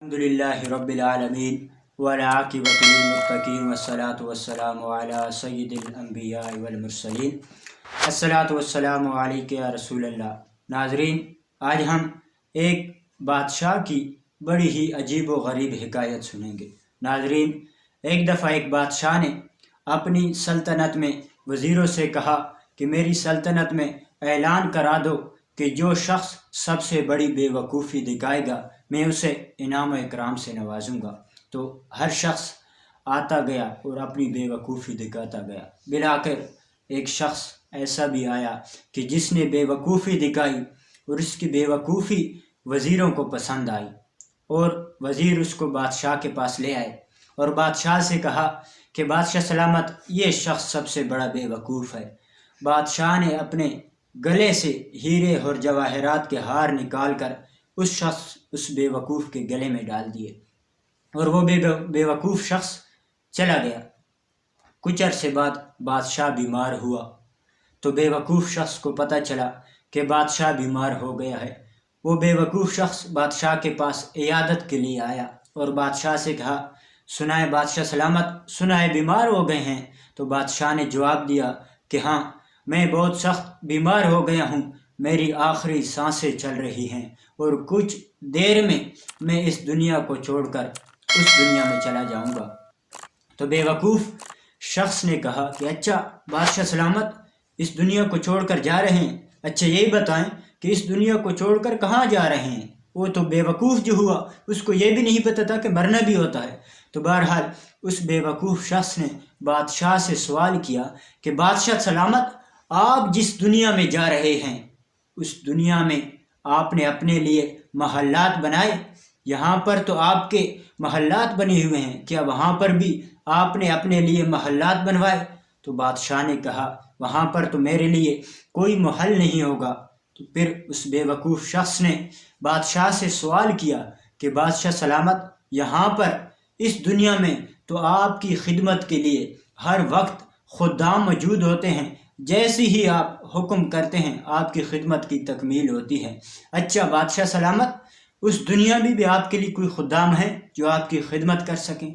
الحمدللہ رب العالمین والعاقبۃ للمتقین والصلاۃ والسلام علی سید الانبیاء والمرسلین الصلاۃ والسلام علیک یا رسول اللہ۔ ناظرین، آج ہم ایک بادشاہ کی بڑی ہی عجیب و غریب حکایت سنیں گے۔ ناظرین، ایک دفعہ ایک بادشاہ نے اپنی سلطنت میں وزیروں سے کہا کہ میری سلطنت میں اعلان کرا دو کہ جو شخص سب سے بڑی بے وقوفی دکھائے گا میں اسے انعام و اکرام سے نوازوں گا۔ تو ہر شخص آتا گیا اور اپنی بے وقوفی دکھاتا گیا۔ بالآخر ایک شخص ایسا بھی آیا کہ جس نے بے وقوفی دکھائی اور اس کی بے وقوفی وزیروں کو پسند آئی، اور وزیر اس کو بادشاہ کے پاس لے آئے اور بادشاہ سے کہا کہ بادشاہ سلامت، یہ شخص سب سے بڑا بے وقوف ہے۔ بادشاہ نے اپنے گلے سے ہیرے اور جواہرات کے ہار نکال کر اس بے وقوف کے گلے میں ڈال دیے، اور وہ بے وقوف شخص چلا گیا۔ کچھ عرصے بعد بادشاہ بیمار ہوا، تو بے وقوف شخص کو پتہ چلا کہ بادشاہ بیمار ہو گیا ہے۔ وہ بے وقوف شخص بادشاہ کے پاس عیادت کے لیے آیا اور بادشاہ سے کہا، سنائے بادشاہ سلامت، سنائے بیمار ہو گئے ہیں؟ تو بادشاہ نے جواب دیا کہ ہاں، میں بہت سخت بیمار ہو گیا ہوں، میری آخری سانسیں چل رہی ہیں اور کچھ دیر میں میں اس دنیا کو چھوڑ کر اس دنیا میں چلا جاؤں گا۔ تو بے وقوف شخص نے کہا کہ اچھا بادشاہ سلامت، اس دنیا کو چھوڑ کر جا رہے ہیں، اچھا یہی بتائیں کہ اس دنیا کو چھوڑ کر کہاں جا رہے ہیں؟ وہ تو بے وقوف جو ہوا اس کو یہ بھی نہیں پتہ تھا کہ مرنا بھی ہوتا ہے۔ تو بہرحال اس بے وقوف شخص نے بادشاہ سے سوال کیا کہ بادشاہ سلامت، آپ جس دنیا میں جا رہے ہیں اس دنیا میں آپ نے اپنے لیے محلات بنائے؟ یہاں پر تو آپ کے محلات بنے ہوئے ہیں، کیا وہاں پر بھی آپ نے اپنے لیے محلات بنوائے؟ تو بادشاہ نے کہا وہاں پر تو میرے لیے کوئی محل نہیں ہوگا۔ تو پھر اس بے وقوف شخص نے بادشاہ سے سوال کیا کہ بادشاہ سلامت، یہاں پر اس دنیا میں تو آپ کی خدمت کے لیے ہر وقت خدام موجود ہوتے ہیں، جیسے ہی آپ حکم کرتے ہیں آپ کی خدمت کی تکمیل ہوتی ہے۔ اچھا بادشاہ سلامت، اس دنیا میں بھی آپ کے لیے کوئی خدام ہیں جو آپ کی خدمت کر سکیں؟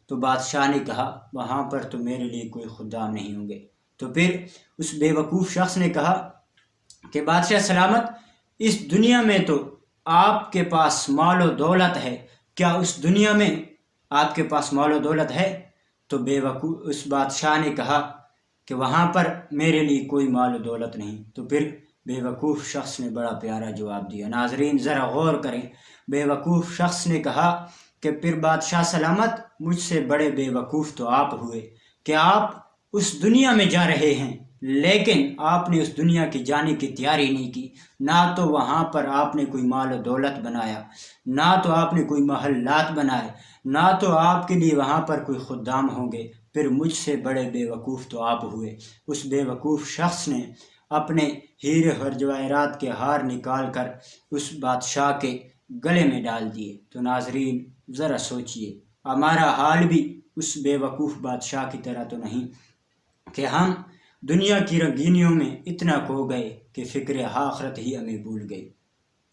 تو بادشاہ نے کہا وہاں پر تو میرے لیے کوئی خدام نہیں ہوں گے۔ تو پھر اس بے وقوف شخص نے کہا کہ بادشاہ سلامت، اس دنیا میں تو آپ کے پاس مال و دولت ہے، کیا اس دنیا میں آپ کے پاس مال و دولت ہے؟ تو اس بادشاہ نے کہا کہ وہاں پر میرے لیے کوئی مال و دولت نہیں۔ تو پھر بے وقوف شخص نے بڑا پیارا جواب دیا۔ ناظرین ذرا غور کریں، بے وقوف شخص نے کہا کہ پھر بادشاہ سلامت، مجھ سے بڑے بے وقوف تو آپ ہوئے کہ آپ اس دنیا میں جا رہے ہیں لیکن آپ نے اس دنیا کی جانے کی تیاری نہیں کی، نہ تو وہاں پر آپ نے کوئی مال و دولت بنایا، نہ تو آپ نے کوئی محلات بنائے، نہ تو آپ کے لیے وہاں پر کوئی خدام ہوں گے، پھر مجھ سے بڑے بے وقوف تو آپ ہوئے۔ اس بے وقوف شخص نے اپنے ہیرے اور جواہرات کے ہار نکال کر اس بادشاہ کے گلے میں ڈال دیے۔ تو ناظرین ذرا سوچئے، ہمارا حال بھی اس بے وقوف بادشاہ کی طرح تو نہیں کہ ہم دنیا کی رنگینیوں میں اتنا کھو گئے کہ فکر آخرت ہی ہمیں بھول گئی،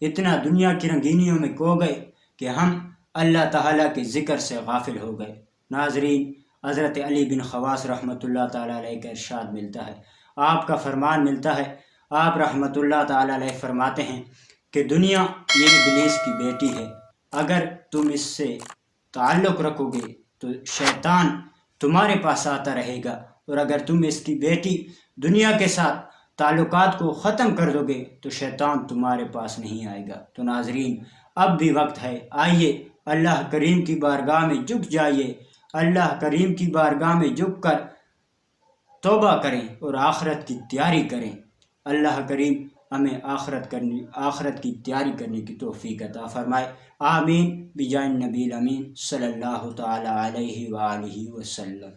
اتنا دنیا کی رنگینیوں میں کھو گئے کہ ہم اللہ تعالیٰ کے ذکر سے غافل ہو گئے۔ ناظرین، حضرت علی بن خواص رحمۃ اللہ تعالیٰ علیہ کا ارشاد ملتا ہے، آپ کا فرمان ملتا ہے، آپ رحمۃ اللہ تعالیٰ علیہ فرماتے ہیں کہ دنیا یہ ابلیس کی بیٹی ہے، اگر تم اس سے تعلق رکھو گے تو شیطان تمہارے پاس آتا رہے گا، اور اگر تم اس کی بیٹی دنیا کے ساتھ تعلقات کو ختم کر دو گے تو شیطان تمہارے پاس نہیں آئے گا۔ تو ناظرین اب بھی وقت ہے، آئیے اللہ کریم کی بارگاہ میں جھک جائیے، اللہ کریم کی بارگاہ میں جھک کر توبہ کریں اور آخرت کی تیاری کریں۔ اللہ کریم ہمیں آخرت کی تیاری کرنے کی توفیق عطا فرمائے۔ آمین بجاہ النبی الامین صلی اللہ تعالی علیہ وآلہ وسلم۔